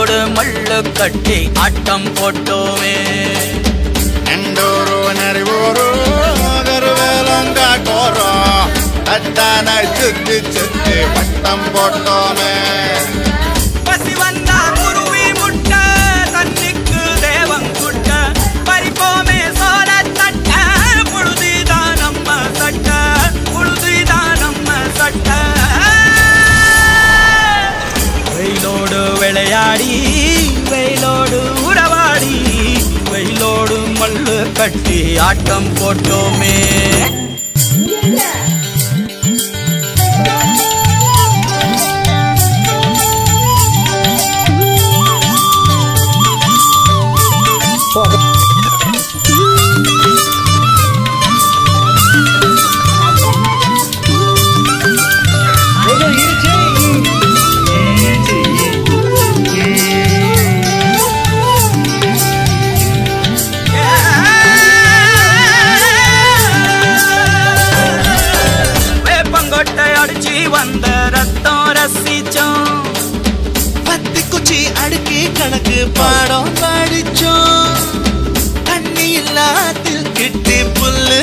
வெயிலோடு மல்லு கட்டி ஆட்டம் போட்டோமே எண்டூரு நெறிவூரு கருவேலங்காட்டோரம் அத்தானை சுத்தி சுத்தி வட்டம் போட்டோமே பசி வந்தா குருவி முட்ட தண்ணிக்கு தேவங்குட்ட பறிப்போமே சோர தட்ட புழுதிதான் நம்ம சட்ட புழுதிதான் நம்ம சட்ட வெயிலோடு விளையாடி வெயிலோடு உறவாடி வெயிலோடு மல்லு கட்டி ஆட்டம் போட்டோமே வந்த ரத்தம் ரசிச்சோம் பத்தி குச்சி அடுக்கி கணக்கு பாடம் படிச்சோம் தண்ணி இல்லாத்தில் கிட்டி புல்லு